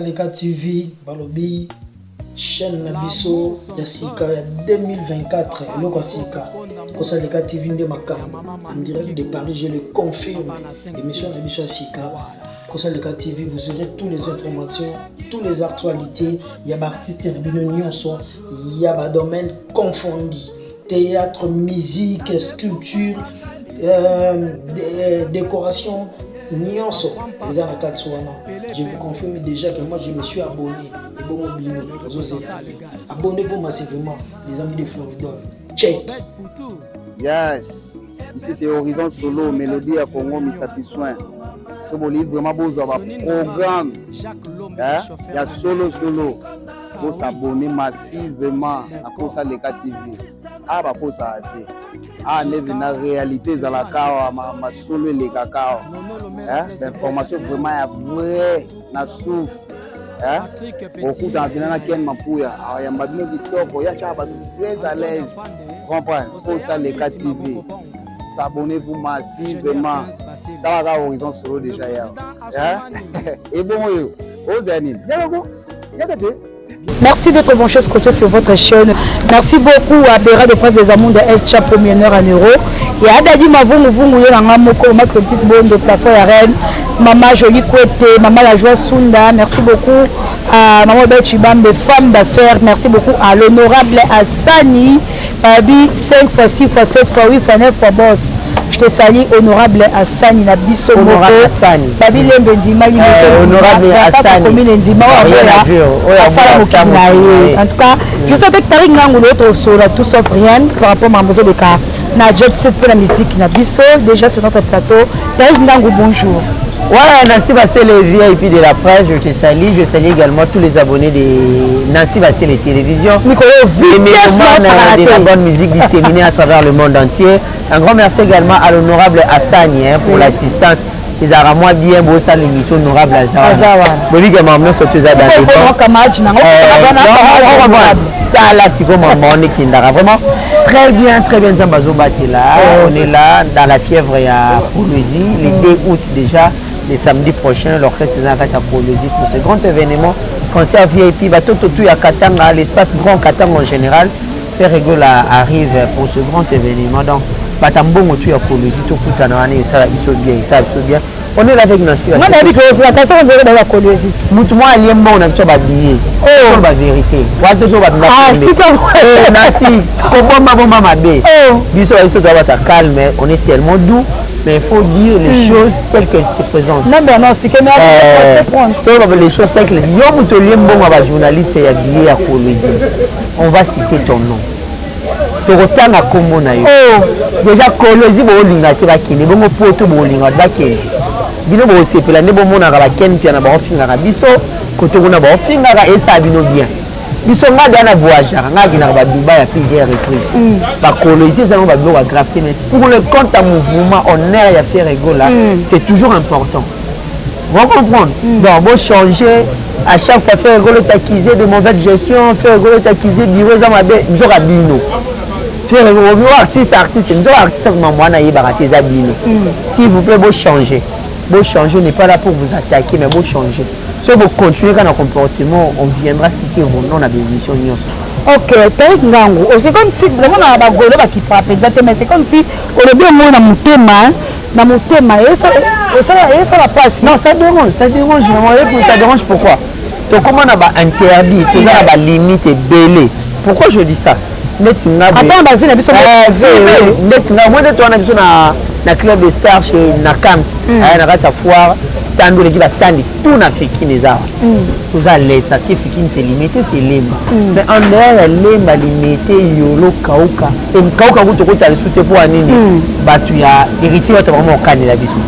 Saleka TV, Balobi, chaîne Nabiso, Yassika, 2024, Loko Sika, Saleka TV de Makam, en direct de Paris, je le confirme, émission Nabiso Yassika, Saleka TV, vous aurez toutes les informations, toutes les actualités, il y a des artistes, il y a des domaines confondus, théâtre, musique, sculpture, décoration. Je vous confirme déjà que moi je me suis abonné. Abonnez-vous massivement, les amis de Floridon. Check. Yes. Ici c'est Horizon Solo, Mélodie à Congo, Misapi Soin. Ce beau livre vraiment beau programme. Il y a solo. Vous s'abonner massivement à cause de l'Eka TV. Ah, bah pour ça. Ah, la réalité dans la carte, ma solo et les cacao. L'information vraiment est vraie, la source. Beaucoup d'enfants qui aiment ma pouille. Il y a des gens qui sont très à l'aise. Comprenez? Pour ça, l'Eka TV. S'abonnez-vous massivement. Dans la Horizon Solo déjà hier. Et bon, aux amis. Merci d'être branché sur votre chaîne. Merci beaucoup à Béra de Prince des Amours de El Chapo, millionnaire en euros. Et à Dadi Mavou, ma petite bonne de plafond à Rennes. Maman Jolie Côté, Maman La Joie Sunda. Merci beaucoup à Maman Belchibam des femmes d'affaires. Merci beaucoup à l'honorable Assani. Babi 5 x 6 x 7 x 8 x 9 x boss. Je te salue, honorable Assani Nabiso Honorable Assani. Babi Lembendima, honorable Assani. En tout cas, je sais que Tari Ngango l'autre sur tout sauf rien par rapport à Mambozo de Ka. Nadjet, c'est la musique Nabiso, déjà sur notre plateau. Tari Ngango, bonjour. Voilà, Nancy Bassé, les VIP de la presse, je te salue. Je salue également tous les abonnés de Nancy Bassé, les télévisions. De la bonne musique disséminée à travers le monde entier. Un grand merci également à l'honorable Assani pour l'assistance. Ils ont moi bien beau ça l'émission honorable Azawa. Bon, lui, maman, nous sommes tous à vraiment très bien Zambazo là. On est là dans la fièvre à Polynésie, le 2 août déjà. Le samedi prochain, l'orchestre est à Polynésie pour ce grand événement. Concert VIP, tout à Katanga, l'espace Grand Katanga en général. Ferregola arrive pour ce grand événement. Donc, Batambongo tu à Polynésie, tout à ça bien. On est là avec Nancy. Moi, David, la personne on veut dans la Polynésie. Moi, à Lyon, on a besoin de billets. Oh, la vérité. Nancy, comment maman bé. Calme, on est tellement doux. Mais il faut dire les choses telles qu'elles se présentent. Non, mais non, c'est que les choses telles que les journaliste et habillé à Polynésie. On va citer ton nom. Tu retournes à Combo. Déjà, Polynésie, tu vas quitter. Bon, pour tout, tu vas quitter. Bino bo sepela ne bo mona ka ken pia na ba ofinga ka biso kote kuna ba ofinga ka esa bino bien biso nga dana voyage nga kina ba Dubai à plusieurs reprises ba coloniser ça ba bloc graffé mais pour le compte à mouvement on est à faire rigola c'est toujours important vous comprenez donc bon changer à chaque fois faire rigoler t'accuser de mauvaise gestion faire rigoler t'accuser bureau za mabe nzoka bino faire rigoler artiste nzoka artiste maman na yeba ka teza bino s'il vous plaît bon changer. Beau changer, on n'est pas là pour vous attaquer, mais beau changer. Si vous continuez dans le comportement, on viendra citer vos noms dans l'émission. Ok, Tariq Ngango, c'est comme si vraiment on a un qui frappe exactement, c'est comme si on est bien moins dans mon thème, et ça va passer. Non, ça dérange pourquoi? Donc comment on a interdit, tout ça a limite et belé. Pourquoi je dis ça? Attends, on va venir moi de toi on a besoin na club de stars chez Nakams na kata foire stand où l'équipe stand tout na fiki neza tout ça laisse parce que fiki c'est limité c'est lemba mais en dehors lemba limité yolo kauka et kauka ku to ko tali soute pour anini batu ya héritier wa vraiment kanela biso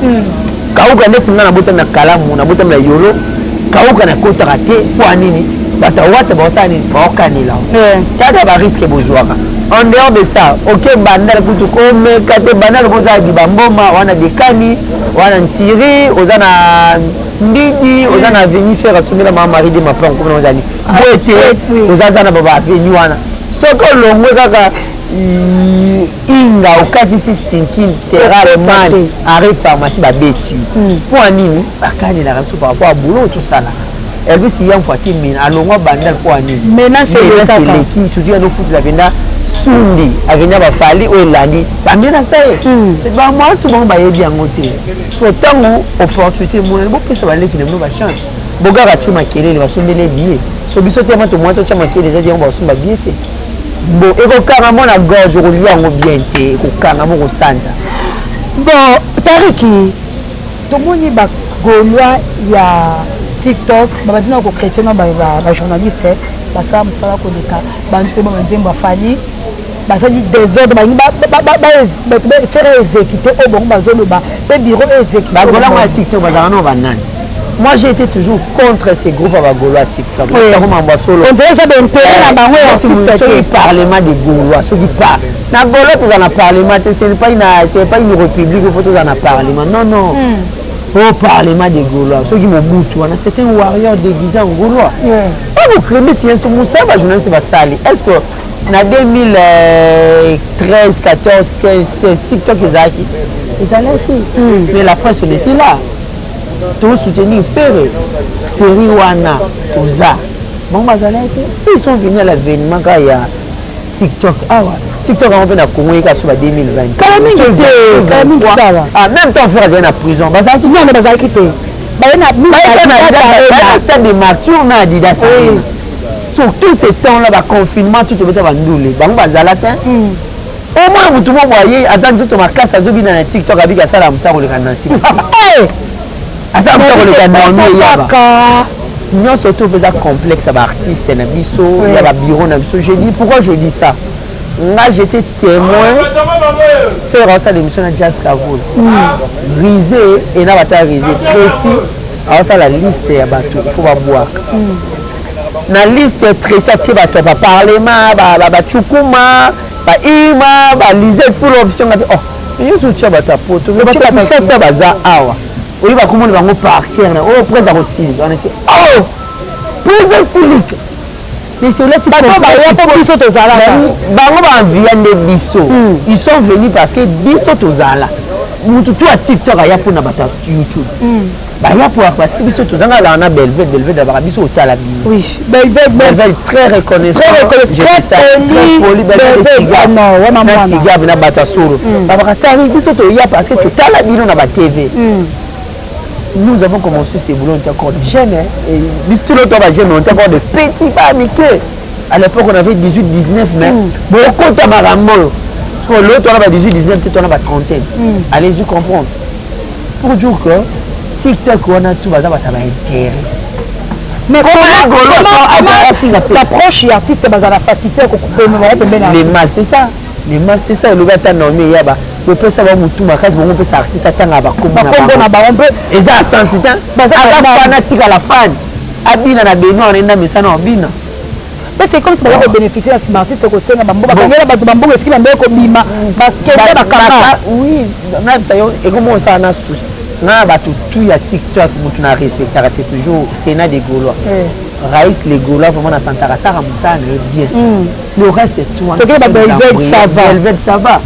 kauka net na bota na kalamu na bota na yolo kauka na kota raté pour anini bata wata ba sani ba kanela tata ba risque bozwaka. En dehors de ça, ok, bandal kutuko mais quand bandal boza di bamboma, wana dekani, wana ntiri, ozana ndidi, ozana venir faire assumer la maman de ma plan comme on a dit. Boete, ozana baba venir wana. Soko longo kaka inga okati si sinkin terral man arrête pharmacie ba beti. Pour anini, bakani la raison par rapport à boulot tout ça là. Elvis y a une fois qui mine alors moi bandal pour ani maintenant c'est le cas qui surtout no foot la venda sundi avenya ba fali o elandi bamena sai c'est ba moi tout bon ba yebi angote so tango opportunité mon bo pesa ba leki no ba chance boga ka chuma kelele ba sombele biye so biso te mato moi to chama kelele déjà ba somba biye te bo ekokanga mona gorge ko liango bien te kokanga mo ko santa bon tariki tomoni ba Gaulois ya TikTok babadina ko chrétien ba journaliste basa musala ko deka bantu ba nzembo afani basali désordre ba faire exécuter au bon bazolo ba pe bureau exécuter ba Gaulois ya TikTok bazana no banani. Moi j'ai été toujours contre ces groupes à Gaulois TikTok. On dirait ça d'intérêt là ba ouais parlement des Gaulois ceux qui parlent. Na Gaulois tu en as parlement c'est pas une république il faut tu en as parlement non. Au parlement des Gaulois, ceux qui m'ont bouté, c'est un warrior déguisé en Gaulois. Vous créez si un Moussa va journaliste va salir. Est-ce que en 2013, 14, 15, 16, TikTok ils allaient mais la presse elle était là. Tout soutenir Ferré, série Wana, Oza. Bon, ils sont venus à l'événement quand il y a TikTok. Ah ouais. TikTok a fait la Congo sur 2020. Même temps faire la prison. Non, mais bazar quitté. Stade de Mathieu on a dit ça. Sur tous ces temps-là, le confinement, tout le monde va nous. Bon, bazalatin. Au moins, tout le monde voyait, attends, tout ma casse à Zobi dans TikTok avec ça là, ça on le canne. Ah ça on le canne. Nous surtout faisons complexe à artiste na biso, il y a bureau na biso. Je dis pourquoi je dis ça. Là j'étais témoin faire ça l'émission à Jazz Cavoul. Risé et n'a pas risé précis. Alors ça la liste ya bato faut ba boire. Na liste très satisfait bato ba parlement ba chukuma ba ima ba lisette full option oh il faut tu bato poto bato ça baza awa. Oui ba comment bango parquer na oh présent aussi on était oh présent silique. Mais c'est là ils sont venus parce que biso tozala tout à TikTok aya pour na bata YouTube ba ya pour parce que biso tozanga là on a Belved d'abord biso otala oui Belved très reconnaissant très poli Belved na bata solo ba tari biso to ya parce que totala bino na ba TV. Nous avons commencé ces boulots, on était encore jeunes. Et tout le temps, on était encore de petits paniqués. À l'époque, on avait 18, 19, mais beaucoup de maramol. Sur l'autre, on avait 18, 19, peut-être on avait trentaine. Allez-y comprendre. Pour dire que TikTok, on a tout, ça va intérêt. Mais comment l'approche artiste, ça la facilité les mal, c'est ça. Les mal, c'est ça. Le gars t'a nommé, il y a on peut savoir tout ma case on peut artiste attendre ba komona et ça sensibilité aka fanatique à la fan abina na beno on enda mesana obina mais c'est comme si on bénéficier à artiste ko senga bamboka bangela bato bamboka eskila mbeko bima bakende bakama oui même ça et comment ça na tous na bato tout ya TikTok mutu na respecter c'est toujours Sénat des Gaulois Raïs les Gaulois vraiment na santara ça ramusa bien le reste c'est tout ça va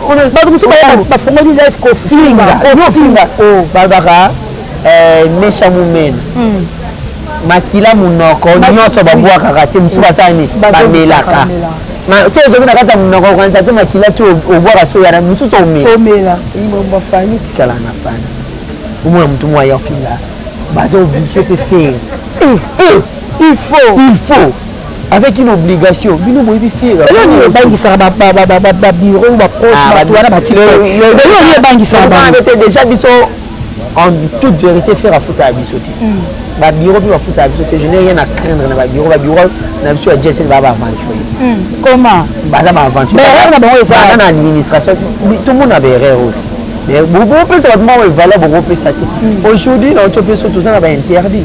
on a pas fondé des cofinga babara mesha mumen makila munoko nyoso babwaka kati musuba sani bamelaka ma tu zo na kata munoko kwanza tu makila tu obwaka so ya mususo omela imo bafani tikala na fana umwe mtu mwa yofinga bazo obligé de faire il faut avec une obligation bino moyebi fiera eloni ebangisa ba bureau ba proche ba toana ba tilo eloni ebangisa ba déjà biso en toute vérité faire à foutre à biso ti ba bureau bi ba foutre à biso ti je n'ai rien à craindre na ba bureau na biso ya Jesse ba aventure comment ba la ba aventure ba na administration tout le monde avait erreur mais beaucoup plus ça va valeur beaucoup plus ça aujourd'hui on peut surtout tout ça va interdit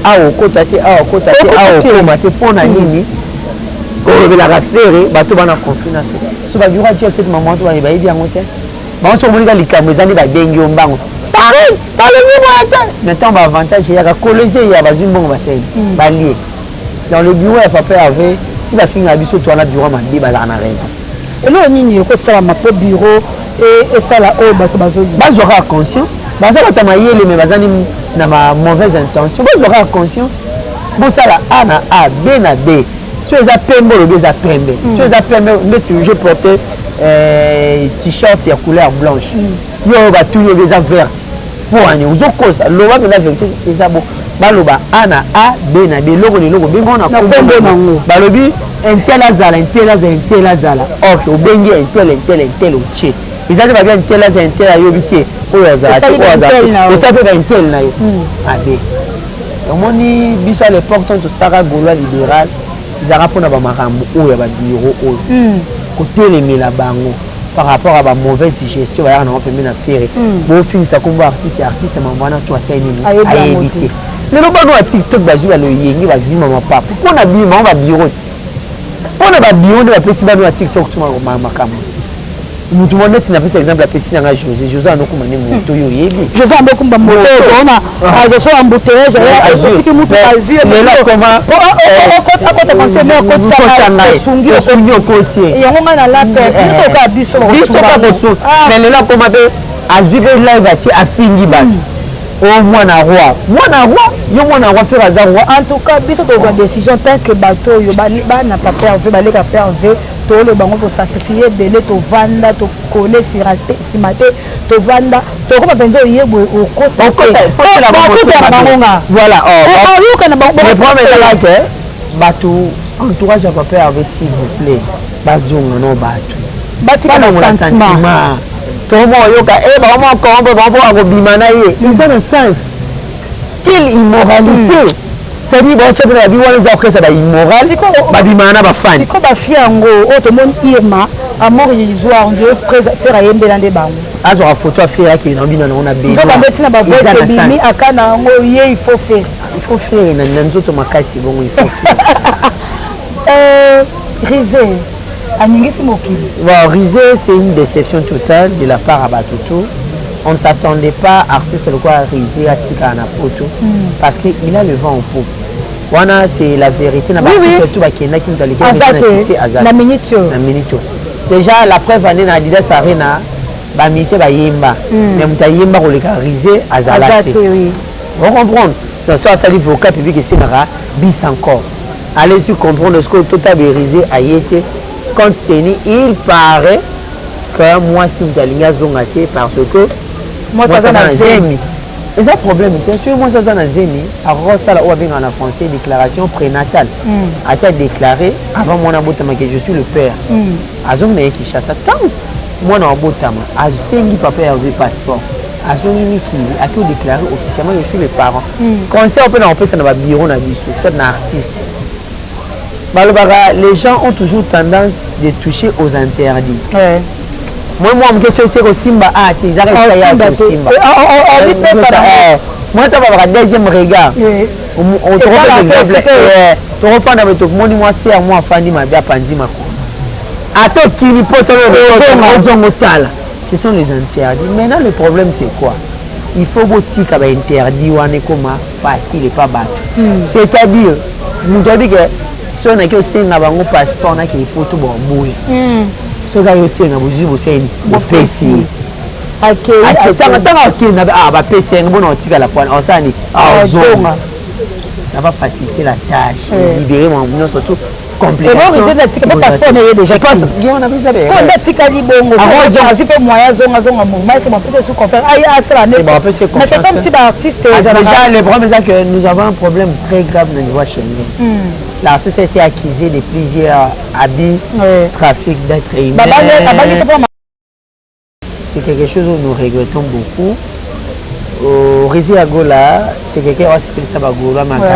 au côté pour na nini ko la rafere bato bana confinement so ba dura dire cette maman to ba bien ngote ba so monika likambo ezali ba dengi ombango pareil maintenant ba avantage ya ka coloser ya ba zimbongo ba tele ba lié dans le bureau il faut faire avec si ba finga biso to na bureau mandi ba na raison et là nini ko sala ma po bureau et ça là oh bato bazora conscience bazala tamayele mais bazani na ma mauvaise intention bazora conscience bosala A na A, B na B. Si vous avez pembe, vous avez pembe. Si vous avez pembe, je portais t-shirt à couleur blanche. Yo va tout yo déjà verte. Pour ani vous cause lo va na vérité ça bon. Baloba A na A, B na B, logo ni logo bingo na pembe nango. Balobi intel azala. OK, au bengi intel au che. Ils avaient bien intel ayobité. O azala, o ça fait intel na yo. A B. Omoni biso à l'époque tant to sara gaulois libéral, ils arapona ba makambo o ya ba bureau o. Côté les milabango par rapport à la mauvaise gestion va y avoir un na faire bon film ça comme artiste mamana toi ça ni à éviter mais le bano à TikTok ba jouer le yengi ba vivre maman papa on a bien on va bureau on a ba bureau de la petite bano à TikTok tout ma makamo nous tout le monde n'a fait exemple la petite na José no kuma ne moto yo yebi José ando kumba moto on a je suis embouteillage petit moto à vie mais là comment quand penser mais quand ça sungi côté et on a la paix biso mais là comment à vivre live à fingi ba au mwana roi yo mwana roi faire hasard en tout cas biso to une décision tant que bateau yo ba na pas perdu ba les ka perdu to le bango pour sacrifier belé to vanda to coller siraté stimate to vanda to ko penzo yebo au côté voilà le problème est là que bateau entourage à papa avec s'il vous plaît bazonga no bateau batika na sentiment Comment yoka ba on comprendre ba ko bimana ye ils ont un sens quelle immoralité c'est dit bon tu vas dire on après ça ba immoral ba bimana ba fan ko ba fiango o to mon irma amour yizwa on veut faire ayembela nde bango azo a photo faire qui na bina on a bé zo ba betina ba voice bimi akana ngo ye il faut faire na nzoto makasi bongo il faut faire Rizé Rizé, c'est une déception totale de la part à Batutu. On ne s'attendait pas à artiste le quoi Rizé à Tika na photo parce qu'il a le vent en poupe. Voilà, c'est la vérité. La minute. Déjà, la preuve année na Adidas Arena, ba mise ba yemba. Mais muta yemba ko le Rizé à Zalate. On comprend. Ça ça dit vocal public et c'est bis encore. Allez-y comprendre ce que tout a Rizé a été. Compte tenu, il paraît que moi si vous allez zongaté parce que moi ça dans zemi. Et ça problème c'est sûr moi ça dans zemi à Rosala ou bien en français déclaration prénatale. A été déclaré avant mon abotama que je suis le père. Azonga qui chasse tant moi na abotama azengi papa a le passeport. Azongi qui a tout déclaré officiellement je suis le parent. Conseil on peut ça dans bureau na biso, c'est un artiste. Les gens ont toujours tendance de toucher aux interdits. Moi, ma question c'est que Simba a été Simba. Moi, tu vas avoir un deuxième regard. On te reprend l'exemple. Tu reprends avec tout le monde, moi, c'est moi, Fandi, ma bien, Pandi, ma quoi. Attends, qui lui pose ce sont les interdits. Maintenant, le problème, c'est quoi? Il faut que tu aies interdit, ou comme facile et pas battu. C'est-à-dire, nous avons dit que si on a que c'est un passeport, on a qu'il faut tout bon bouger. Si on a que c'est un bouger, c'est un PC. Ok. Ça va faciliter la tâche, libérer mon surtout complication. On a déjà on a pris ça. Mais c'est comme si l'artiste déjà le problème c'est que nous avons un problème très grave au niveau Schengen. L'artiste a été accusé de plusieurs abus, trafic d'êtres humains. C'est quelque chose où nous regrettons beaucoup. Au Rizé Agola, c'est quelqu'un qui a Sabagola, ma moi,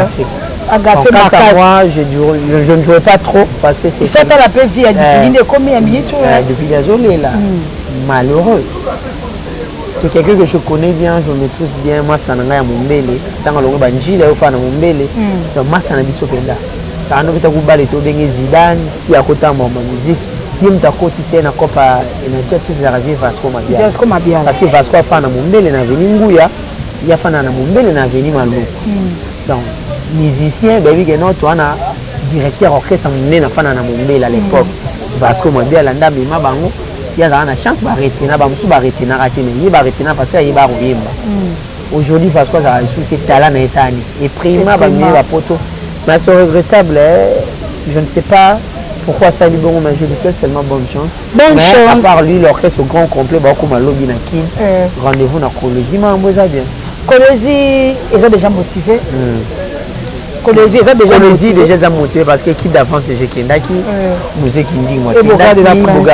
je ne jouais pas trop parce que c'est. Ça, la paix vie depuis combien de minutes depuis des années là. Malheureux. C'est quelqu'un que je connais bien, je maîtrise bien. Moi, ça n'a pas Mumbele. Dans le Banji, là, au fan Mumbele. Donc, moi, ça n'a pas Sopenda. Ça n'a pas Goubal et Tobengé Zidane, si à côté de mon musique. Il y a c'est une coupe à une tête de la vie Vasco Mabia. Parce que Vasco a fait un Mumbele, n'a venu Ngouya, il y a fait un Mumbele, n'a venu Malou. Donc, musicien, ben oui, non, toi, na directeur orchestre, on est na fan na Mumbele à l'époque. Vasco Mabia, l'anda bima bango, il y a une chance d'arrêter, na bamsu d'arrêter, na rater, mais il va arrêter parce qu'il y a Aujourd'hui, Vasco a reçu que talent na etani. Et prima bamé la poto. Mais c'est regrettable, je ne sais pas pourquoi ça lui bon, mais je lui souhaite tellement bonne chance. Bonne mais chance. à part lui, l'orchestre au grand complet, comme à Lobby Nakin, rendez-vous dans Colosie, mais on va bien. Colosie, ils ont déjà motivé. Colosie, ils ont déjà motivé parce que l'équipe d'avance c'est Kendaki, Musée Kindi, moi, Bougard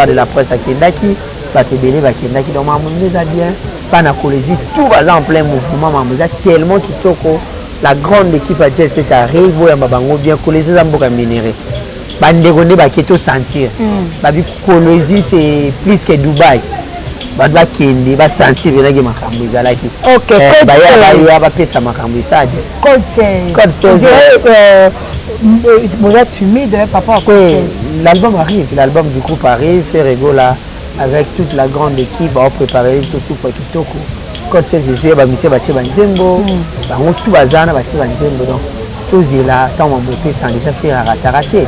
de la presse à Kendaki, Batebele, Kendaki, donc on va bien. Pas dans Colosie, tout va en plein mouvement, mais tellement qui toko. La grande équipe à Jess arrive, où il bien Colosie, ça m'a minéré. Bandegone baketo sentir babi Colosie c'est plus que Dubaï badwa kende ba sentir venage makambo ezalaki OK baya ba pesa makambo isade code 16 déjà timide papa l'album du groupe arrive fait rigola avec toute la grande équipe va préparer tout sous pour kitoko code 16 c'est ba mission ba teba nzembo bango tout bazana ba teba nzembo donc tout là tant mon beauté ça déjà fait rater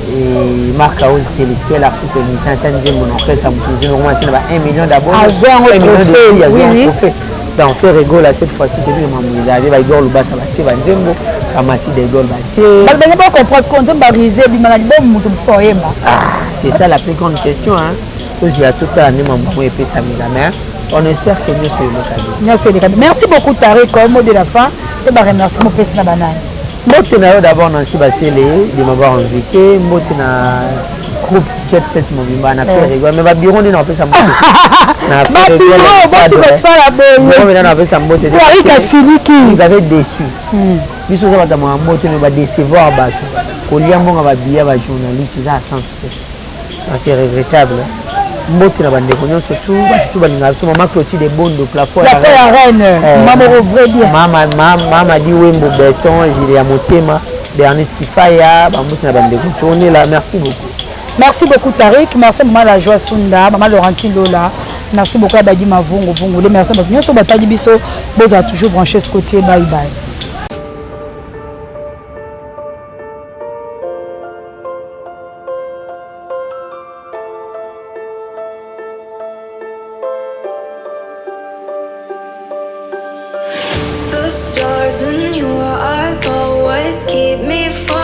et Marc Aouz Célestiel a fait une centaine de mon orchestre, ça me normalement 1 million d'abonnés. 1 million de trophées. Donc, fait rigole cette fois-ci, j'ai vu mon arrivé avec Igor Luba, ça va tirer Banzembo, Kamati de Igor Batier. Je ne peux pas comprendre ce qu'on dit, bariser, c'est ça la plus grande question. J'ai tout à l'année, mon maman est fait sa mise à main. On espère que nous sommes le cadeau. Merci beaucoup, Tariq, comme mot de la fin. Et je remercie mon président la banane. Moi, d'abord, Nancy Bassélé, de m'avoir invité. Moi, groupe Jet Set Movimba, on a fait rigoler. Mais bureau, on a fait ça. Ils avaient déçu. Ils sont va décevoir. Journaliste, ça a sens. C'est regrettable. Mbote na bandeko nyonso tout balinga biso mama Clotilde de Bondo plafond la reine maman vrai bien mama di wembo béton jile ya motema Bernice Kifaya bambote na bandeko tourner là merci beaucoup Tariq merci maman la joie Sunda maman Laurentine Lola merci beaucoup Abadi Mavungu merci beaucoup nyonso batali biso boza toujours branché ce côté bye bye. The stars in your eyes always keep me from